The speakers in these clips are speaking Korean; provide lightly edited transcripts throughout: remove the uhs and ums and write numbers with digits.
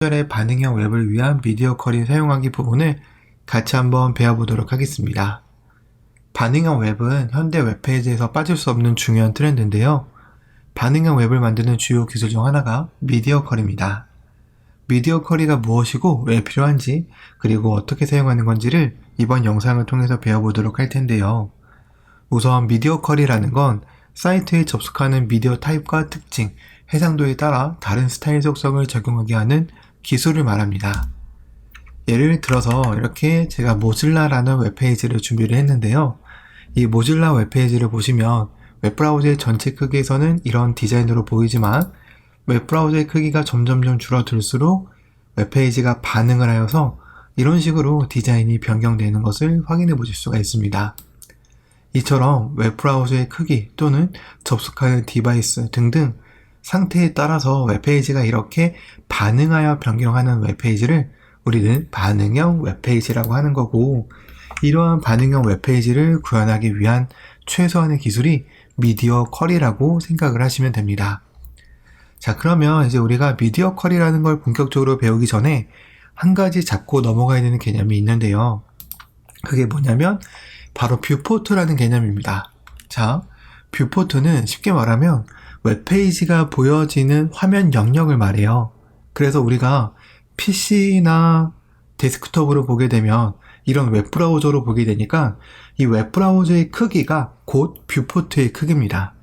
의 반응형 웹을 위한 미디어 쿼리 사용하기 부분을 같이 한번 배워보도록 하겠습니다. 반응형 웹은 현대 웹페이지에서 빠질 수 없는 중요한 트렌드인데요. 반응형 웹을 만드는 주요 기술 중 하나가 미디어 쿼리입니다. 미디어 쿼리가 무엇이고 왜 필요한지, 그리고 어떻게 사용하는 건지를 이번 영상을 통해서 배워보도록 할 텐데요. 우선 미디어 쿼리라는 건 사이트에 접속하는 미디어 타입과 특징, 해상도에 따라 다른 스타일 속성을 적용하게 하는 기술을 말합니다. 예를 들어서 이렇게 제가 모질라라는 웹페이지를 준비를 했는데요. 이 모질라 웹페이지를 보시면 웹브라우저의 전체 크기에서는 이런 디자인으로 보이지만 웹브라우저의 크기가 점점점 줄어들수록 웹페이지가 반응을 하여서 이런 식으로 디자인이 변경되는 것을 확인해 보실 수가 있습니다. 이처럼 웹브라우저의 크기 또는 접속하는 디바이스 등등 상태에 따라서 웹페이지가 이렇게 반응하여 변경하는 웹페이지를 우리는 반응형 웹페이지라고 하는 거고, 이러한 반응형 웹페이지를 구현하기 위한 최소한의 기술이 미디어 쿼리라고 생각을 하시면 됩니다. 자, 그러면 이제 우리가 미디어 쿼리라는 걸 본격적으로 배우기 전에 한 가지 잡고 넘어가야 되는 개념이 있는데요. 그게 뭐냐면 바로 뷰포트라는 개념입니다. 자, 뷰포트는 쉽게 말하면 웹페이지가 보여지는 화면 영역을 말해요. 그래서 우리가 PC나 데스크톱으로 보게 되면 이런 웹브라우저로 보게 되니까 이 웹브라우저의 크기가 곧 뷰포트의 크기입니다.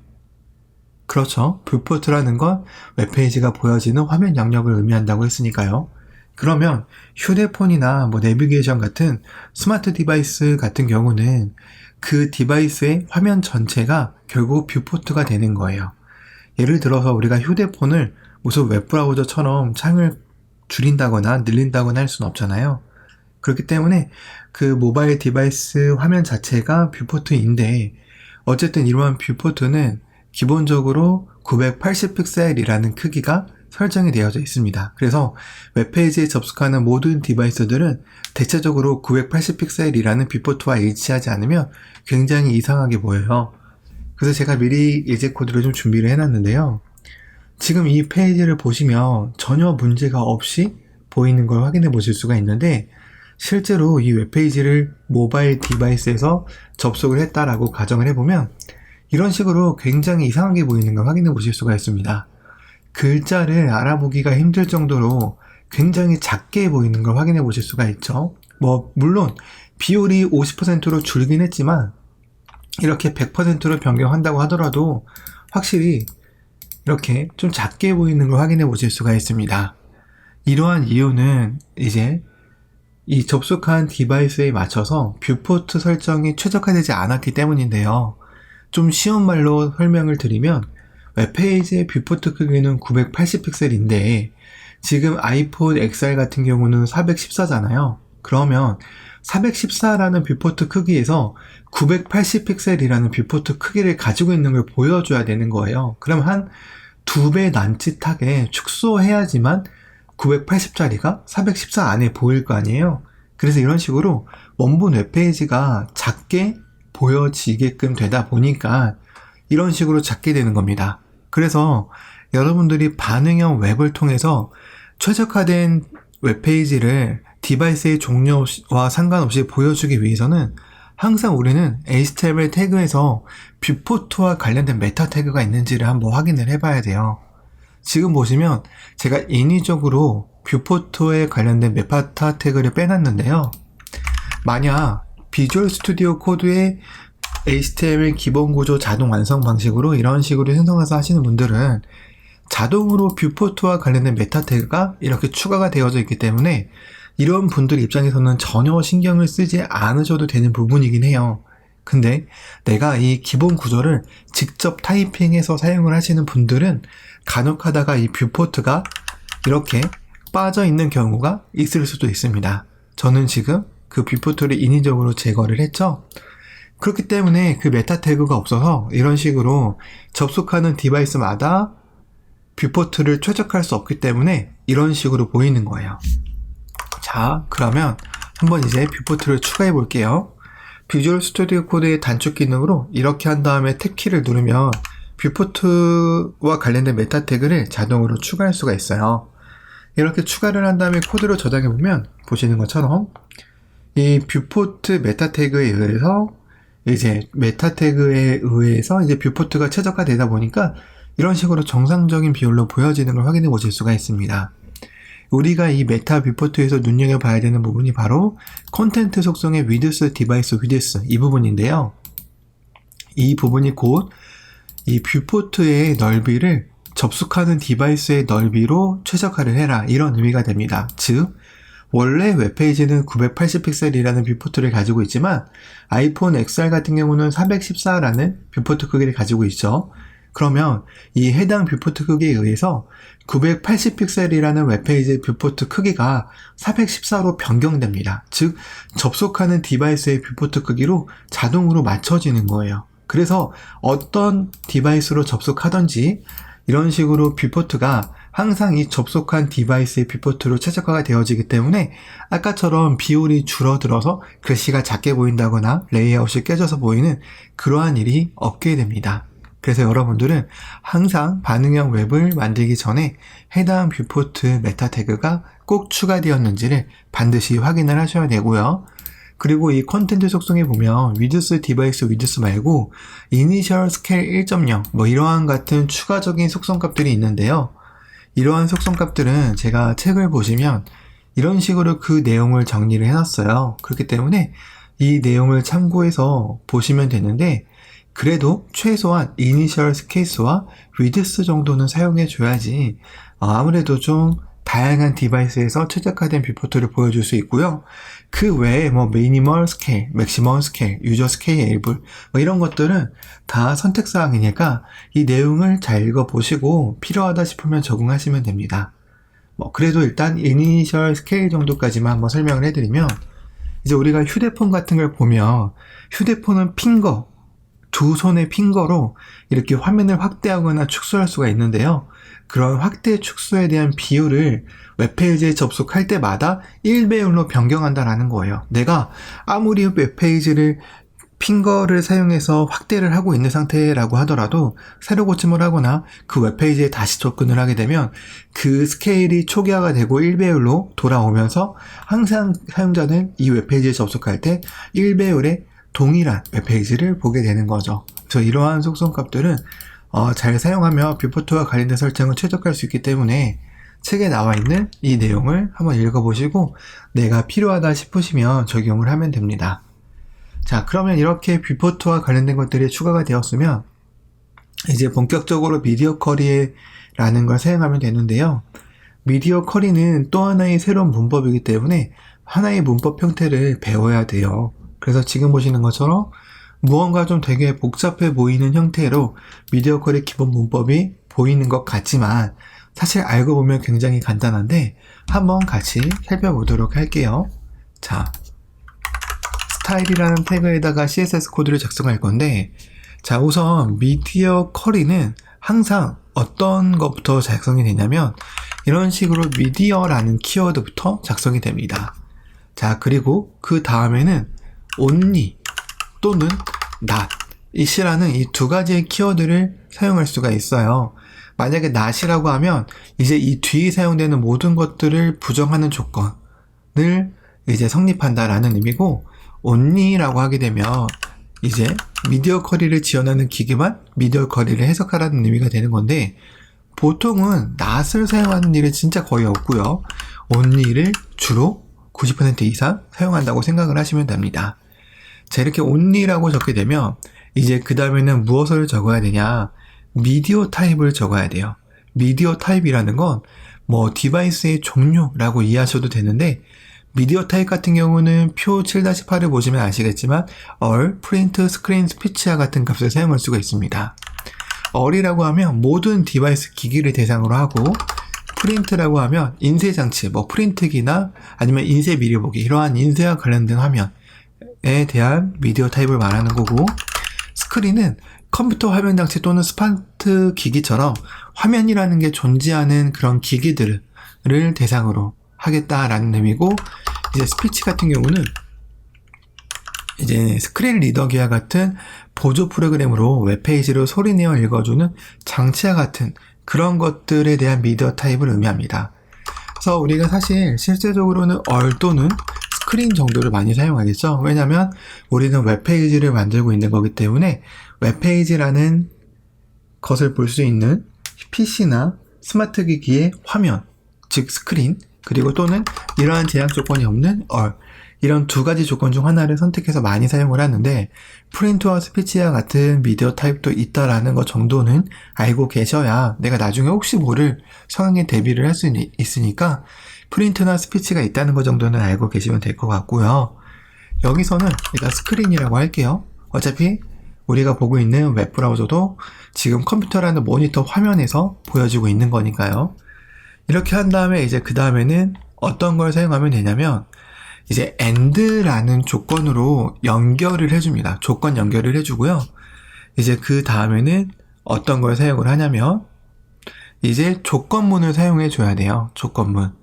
그렇죠. 뷰포트라는 건 웹페이지가 보여지는 화면 영역을 의미한다고 했으니까요. 그러면 휴대폰이나 내비게이션 같은 스마트 디바이스 같은 경우는 그 디바이스의 화면 전체가 결국 뷰포트가 되는 거예요. 예를 들어서 우리가 휴대폰을 무슨 웹브라우저처럼 창을 줄인다거나 늘린다거나 할 수는 없잖아요. 그렇기 때문에 그 모바일 디바이스 화면 자체가 뷰포트인데, 어쨌든 이러한 뷰포트는 기본적으로 980픽셀이라는 크기가 설정이 되어져 있습니다. 그래서 웹페이지에 접속하는 모든 디바이스들은 대체적으로 980픽셀이라는 뷰포트와 일치하지 않으면 굉장히 이상하게 보여요. 그래서 제가 미리 예제 코드를 좀 준비를 해놨는데요. 지금 이 페이지를 보시면 전혀 문제가 없이 보이는 걸 확인해 보실 수가 있는데, 실제로 이 웹페이지를 모바일 디바이스에서 접속을 했다라고 가정을 해보면 이런 식으로 굉장히 이상하게 보이는 걸 확인해 보실 수가 있습니다. 글자를 알아보기가 힘들 정도로 굉장히 작게 보이는 걸 확인해 보실 수가 있죠. 물론 비율이 50%로 줄긴 했지만 이렇게 100%로 변경한다고 하더라도 확실히 이렇게 좀 작게 보이는 걸 확인해 보실 수가 있습니다. 이러한 이유는 이제 이 접속한 디바이스에 맞춰서 뷰포트 설정이 최적화되지 않았기 때문인데요. 좀 쉬운 말로 설명을 드리면 웹페이지의 뷰포트 크기는 980픽셀인데 지금 아이폰 XR 같은 경우는 414잖아요. 그러면 414라는 뷰포트 크기에서 980픽셀이라는 뷰포트 크기를 가지고 있는 걸 보여줘야 되는 거예요. 그럼 한 2배 난짓하게 축소해야지만 980짜리가 414 안에 보일 거 아니에요. 그래서 이런 식으로 원본 웹페이지가 작게 보여지게끔 되다 보니까 이런 식으로 작게 되는 겁니다. 그래서 여러분들이 반응형 웹을 통해서 최적화된 웹페이지를 디바이스의 종류와 상관없이 보여주기 위해서는 항상 우리는 HTML 태그에서 뷰포트와 관련된 메타 태그가 있는지를 한번 확인을 해봐야 돼요. 지금 보시면 제가 인위적으로 뷰포트에 관련된 메타 태그를 빼놨는데요. 만약 비주얼 스튜디오 코드의 HTML 기본 구조 자동 완성 방식으로 이런 식으로 생성해서 하시는 분들은 자동으로 뷰포트와 관련된 메타 태그가 이렇게 추가가 되어져 있기 때문에 이런 분들 입장에서는 전혀 신경을 쓰지 않으셔도 되는 부분이긴 해요. 근데 내가 이 기본 구조를 직접 타이핑해서 사용을 하시는 분들은 간혹 하다가 이 뷰포트가 이렇게 빠져 있는 경우가 있을 수도 있습니다. 저는 지금 그 뷰포트를 인위적으로 제거를 했죠. 그렇기 때문에 그 메타 태그가 없어서 이런 식으로 접속하는 디바이스마다 뷰포트를 최적화할 수 없기 때문에 이런 식으로 보이는 거예요. 자, 그러면 한번 이제 뷰포트를 추가해 볼게요. 비주얼 스튜디오 코드의 단축 기능으로 이렇게 한 다음에 탭키를 누르면 뷰포트와 관련된 메타 태그를 자동으로 추가할 수가 있어요. 이렇게 추가를 한 다음에 코드로 저장해 보면 보시는 것처럼 이 뷰포트 메타 태그에 의해서 이제 뷰포트가 최적화되다 보니까 이런 식으로 정상적인 비율로 보여지는 걸 확인해 보실 수가 있습니다. 우리가 이 메타 뷰포트에서 눈여겨봐야 되는 부분이 바로 콘텐트 속성의 위드스, 디바이스 위드스 이 부분인데요. 이 부분이 곧 이 뷰포트의 넓이를 접속하는 디바이스의 넓이로 최적화를 해라 이런 의미가 됩니다. 즉 원래 웹페이지는 980픽셀이라는 뷰포트를 가지고 있지만 아이폰 XR 같은 경우는 414라는 뷰포트 크기를 가지고 있죠. 그러면 이 해당 뷰포트 크기에 의해서 980픽셀이라는 웹페이지의 뷰포트 크기가 414로 변경됩니다. 즉 접속하는 디바이스의 뷰포트 크기로 자동으로 맞춰지는 거예요. 그래서 어떤 디바이스로 접속하든지 이런 식으로 뷰포트가 항상 이 접속한 디바이스의 뷰포트로 최적화가 되어지기 때문에 아까처럼 비율이 줄어들어서 글씨가 작게 보인다거나 레이아웃이 깨져서 보이는 그러한 일이 없게 됩니다. 그래서 여러분들은 항상 반응형 웹을 만들기 전에 해당 뷰포트 메타 태그가 꼭 추가되었는지를 반드시 확인을 하셔야 되고요. 그리고 이 콘텐트 속성에 보면 위드스, 디바이스 위드스 말고 이니셜 스케일 1.0 뭐 이러한 같은 추가적인 속성값들이 있는데요. 이러한 속성값들은 제가 책을 보시면 이런 식으로 그 내용을 정리를 해놨어요. 그렇기 때문에 이 내용을 참고해서 보시면 되는데 그래도 최소한 이니셜 스케일스와 위드스 정도는 사용해 줘야지 아무래도 좀 다양한 디바이스에서 최적화된 뷰포트를 보여줄 수 있고요. 그 외에 뭐 미니멀 스케일, 맥시멈 스케일, 유저 스케일able 뭐 이런 것들은 다 선택사항이니까 이 내용을 잘 읽어보시고 필요하다 싶으면 적응하시면 됩니다. 뭐 그래도 일단 이니셜 스케일 정도까지만 한번 설명을 해드리면 이제 우리가 휴대폰 같은 걸 보면 휴대폰은 핑거, 두 손의 핑거로 이렇게 화면을 확대하거나 축소할 수가 있는데요. 그런 확대 축소에 대한 비율을 웹페이지에 접속할 때마다 1배율로 변경한다라는 거예요. 내가 아무리 웹페이지를 핑거를 사용해서 확대를 하고 있는 상태라고 하더라도 새로 고침을 하거나 그 웹페이지에 다시 접근을 하게 되면 그 스케일이 초기화가 되고 1배율로 돌아오면서 항상 사용자는 이 웹페이지에 접속할 때 1배율의 동일한 웹페이지를 보게 되는 거죠. 그래서 이러한 속성값들은 잘 사용하며 뷰포트와 관련된 설정을 최적화할 수 있기 때문에 책에 나와 있는 이 내용을 한번 읽어보시고 내가 필요하다 싶으시면 적용을 하면 됩니다. 자, 그러면 이렇게 뷰포트와 관련된 것들이 추가가 되었으면 이제 본격적으로 미디어 쿼리라는 걸 사용하면 되는데요. 미디어 쿼리는 또 하나의 새로운 문법이기 때문에 하나의 문법 형태를 배워야 돼요. 그래서 지금 보시는 것처럼 무언가 좀 되게 복잡해 보이는 형태로 미디어 쿼리 기본 문법이 보이는 것 같지만 사실 알고 보면 굉장히 간단한데 한번 같이 살펴보도록 할게요. 자, 스타일이라는 태그에다가 CSS 코드를 작성할 건데 자, 우선 미디어 쿼리는 항상 어떤 것부터 작성이 되냐면 이런 식으로 미디어라는 키워드부터 작성이 됩니다. 자, 그리고 그 다음에는 only 또는 not 이라는 이 두 가지의 키워드를 사용할 수가 있어요. 만약에 not이라고 하면 이제 이 뒤에 사용되는 모든 것들을 부정하는 조건을 이제 성립한다라는 의미고 only라고 하게 되면 이제 미디어 쿼리를 지원하는 기계만 미디어 쿼리를 해석하라는 의미가 되는 건데 보통은 not을 사용하는 일은 진짜 거의 없고요. only를 주로 90% 이상 사용한다고 생각을 하시면 됩니다. 자, 이렇게 only라고 적게 되면 이제 그 다음에는 무엇을 적어야 되냐? 미디어 타입을 적어야 돼요. 미디어 타입이라는 건 뭐 디바이스의 종류라고 이해하셔도 되는데 미디어 타입 같은 경우는 표 7-8을 보시면 아시겠지만 all, print, screen, speech와 같은 값을 사용할 수가 있습니다. all이라고 하면 모든 디바이스 기기를 대상으로 하고 print라고 하면 인쇄장치, 뭐 프린트기나 아니면 인쇄 미리 보기 이러한 인쇄와 관련된 화면에 대한 미디어 타입을 말하는 거고 스크린은 컴퓨터 화면 장치 또는 스마트 기기처럼 화면이라는 게 존재하는 그런 기기들을 대상으로 하겠다라는 의미고 이제 스피치 같은 경우는 이제 스크린 리더기와 같은 보조 프로그램으로 웹페이지를 소리내어 읽어주는 장치와 같은 그런 것들에 대한 미디어 타입을 의미합니다. 그래서 우리가 사실 실제적으로는 얼 또는 스크린 정도를 많이 사용하겠죠. 왜냐하면 우리는 웹페이지를 만들고 있는 거기 때문에 웹페이지라는 것을 볼 수 있는 PC나 스마트 기기의 화면, 즉 스크린, 그리고 또는 이러한 제약 조건이 없는 얼, 이런 두 가지 조건 중 하나를 선택해서 많이 사용을 하는데, 프린트와 스피치와 같은 미디어 타입도 있다라는 것 정도는 알고 계셔야 내가 나중에 혹시 모를 상황에 대비를 할 수 있으니까 프린트나 스피치가 있다는 것 정도는 알고 계시면 될 것 같고요. 여기서는 일단 스크린이라고 할게요. 어차피 우리가 보고 있는 웹브라우저도 지금 컴퓨터라는 모니터 화면에서 보여지고 있는 거니까요. 이렇게 한 다음에 이제 그 다음에는 어떤 걸 사용하면 되냐면 이제 AND라는 조건으로 연결을 해줍니다. 조건 연결을 해주고요. 이제 그 다음에는 어떤 걸 사용을 하냐면 이제 조건문을 사용해 줘야 돼요. 조건문.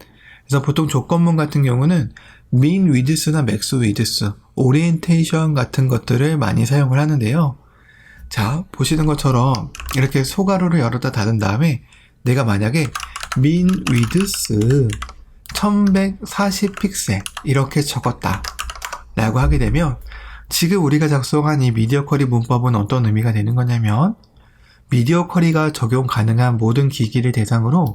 그래서 보통 조건문 같은 경우는 min width나 max width, 오리엔테이션 같은 것들을 많이 사용을 하는데요. 자, 보시는 것처럼 이렇게 소가로를 열었다 닫은 다음에 내가 만약에 min width 1140 픽셀 이렇게 적었다 라고 하게 되면 지금 우리가 작성한 이 미디어 쿼리 문법은 어떤 의미가 되는 거냐면 미디어 쿼리가 적용 가능한 모든 기기를 대상으로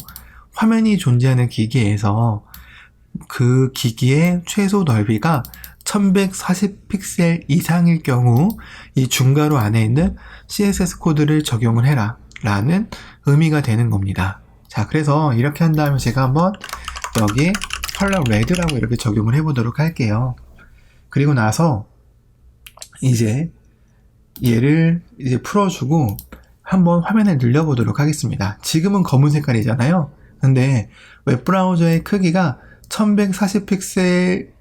화면이 존재하는 기기에서 그 기기의 최소 넓이가 1140 픽셀 이상일 경우 이 중괄호 안에 있는 CSS 코드를 적용을 해라 라는 의미가 되는 겁니다. 자, 그래서 이렇게 한 다음에 제가 한번 여기에 컬러 레드라고 이렇게 적용을 해보도록 할게요. 그리고 나서 이제 얘를 이제 풀어주고 한번 화면을 늘려보도록 하겠습니다. 지금은 검은 색깔이잖아요. 근데 웹브라우저의 크기가 1140 픽셀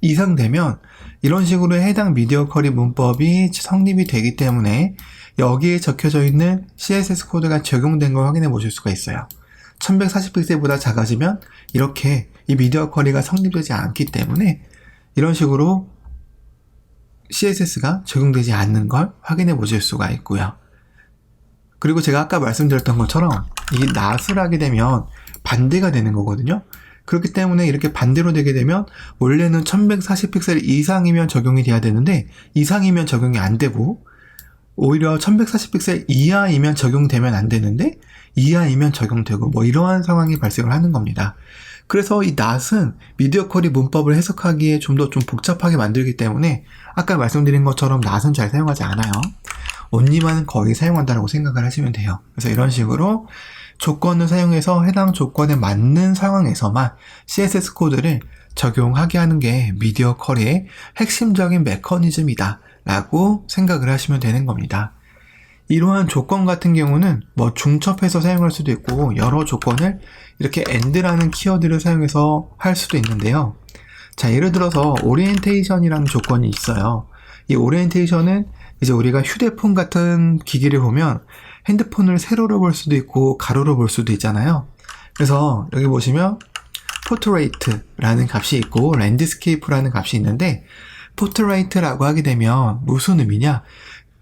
이상 되면 이런 식으로 해당 미디어 쿼리 문법이 성립이 되기 때문에 여기에 적혀져 있는 CSS 코드가 적용된 걸 확인해 보실 수가 있어요. 1140픽셀보다 작아지면 이렇게 이 미디어 쿼리가 성립되지 않기 때문에 이런 식으로 CSS가 적용되지 않는 걸 확인해 보실 수가 있고요. 그리고 제가 아까 말씀드렸던 것처럼 이게 낫을 하게 되면 반대가 되는 거거든요. 그렇기 때문에 이렇게 반대로 되게 되면 원래는 1140픽셀 이상이면 적용이 돼야 되는데 이상이면 적용이 안 되고 오히려 1140픽셀 이하이면 적용되면 안 되는데 이하이면 적용되고 뭐 이러한 상황이 발생을 하는 겁니다. 그래서 이 낫은 미디어 쿼리 문법을 해석하기에 좀 더 좀 복잡하게 만들기 때문에 아까 말씀드린 것처럼 낫은 잘 사용하지 않아요. 온리만은 거의 사용한다고 생각을 하시면 돼요. 그래서 이런 식으로 조건을 사용해서 해당 조건에 맞는 상황에서만 CSS 코드를 적용하게 하는 게 미디어 쿼리의 핵심적인 메커니즘이다 라고 생각을 하시면 되는 겁니다. 이러한 조건 같은 경우는 뭐 중첩해서 사용할 수도 있고 여러 조건을 이렇게 AND라는 키워드를 사용해서 할 수도 있는데요. 자, 예를 들어서 오리엔테이션이라는 조건이 있어요. 이 오리엔테이션은 이제 우리가 휴대폰 같은 기기를 보면 핸드폰을 세로로 볼 수도 있고 가로로 볼 수도 있잖아요. 그래서 여기 보시면 포트레이트라는 값이 있고 랜드스케이프라는 값이 있는데 포트레이트라고 하게 되면 무슨 의미냐?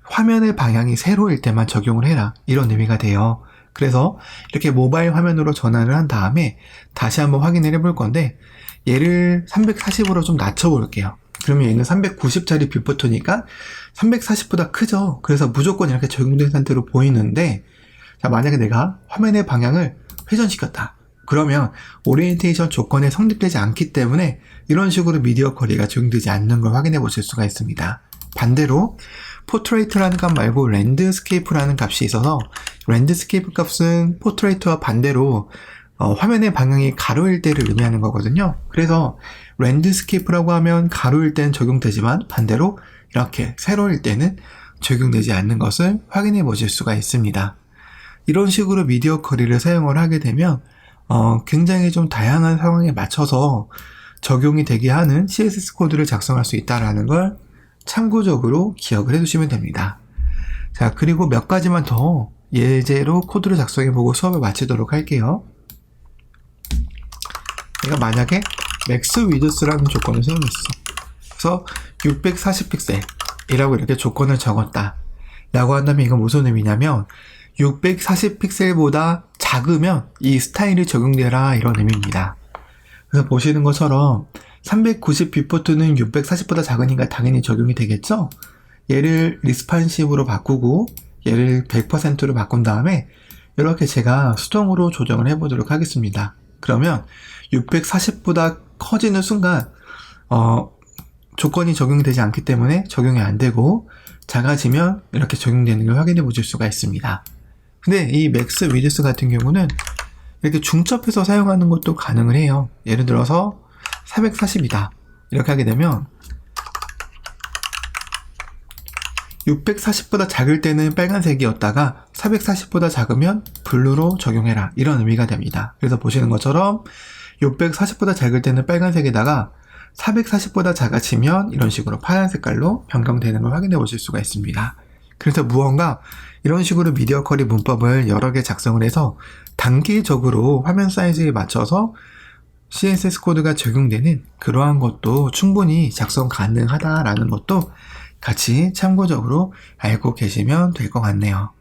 화면의 방향이 세로일 때만 적용을 해라 이런 의미가 돼요. 그래서 이렇게 모바일 화면으로 전환을 한 다음에 다시 한번 확인을 해볼 건데 얘를 340으로 좀 낮춰 볼게요. 그러면 얘는 390짜리 뷰포트니까 340보다 크죠. 그래서 무조건 이렇게 적용된 상태로 보이는데 자, 만약에 내가 화면의 방향을 회전시켰다. 그러면 오리엔테이션 조건에 성립되지 않기 때문에 이런 식으로 미디어 쿼리가 적용되지 않는 걸 확인해 보실 수가 있습니다. 반대로 포트레이트라는 값 말고 랜드스케이프라는 값이 있어서 랜드스케이프 값은 포트레이트와 반대로 화면의 방향이 가로일 때를 의미하는 거거든요. 그래서 랜드스케이프라고 하면 가로일 때는 적용되지만 반대로 이렇게 세로일 때는 적용되지 않는 것을 확인해 보실 수가 있습니다. 이런 식으로 미디어 쿼리를 사용을 하게 되면 굉장히 좀 다양한 상황에 맞춰서 적용이 되게 하는 CSS 코드를 작성할 수 있다는 걸 참고적으로 기억을 해두시면 됩니다. 자, 그리고 몇 가지만 더 예제로 코드를 작성해보고 수업을 마치도록 할게요. 내가 만약에 맥스 위드스라는 조건을 사용했어. 그래서 640픽셀이라고 이렇게 조건을 적었다 라고 한다면 이건 무슨 의미냐면 640픽셀보다 작으면 이 스타일이 적용되라 이런 의미입니다. 그래서 보시는 것처럼 390 비포트는 640보다 작으니까 당연히 적용이 되겠죠? 얘를 리스판시브로 바꾸고 얘를 100%로 바꾼 다음에 이렇게 제가 수동으로 조정을 해보도록 하겠습니다. 그러면 640보다 커지는 순간 조건이 적용되지 않기 때문에 적용이 안 되고 작아지면 이렇게 적용되는 걸 확인해 보실 수가 있습니다. 근데 이 맥스 위드스 같은 경우는 이렇게 중첩해서 사용하는 것도 가능을 해요. 예를 들어서 440이다 이렇게 하게 되면 640보다 작을 때는 빨간색이었다가 440보다 작으면 블루로 적용해라 이런 의미가 됩니다. 그래서 보시는 것처럼 640보다 작을 때는 빨간색에다가 440보다 작아지면 이런 식으로 파란 색깔로 변경되는 걸 확인해 보실 수가 있습니다. 그래서 무언가 이런 식으로 미디어 쿼리 문법을 여러 개 작성을 해서 단계적으로 화면 사이즈에 맞춰서 CSS 코드가 적용되는 그러한 것도 충분히 작성 가능하다라는 것도 같이 참고적으로 알고 계시면 될 것 같네요.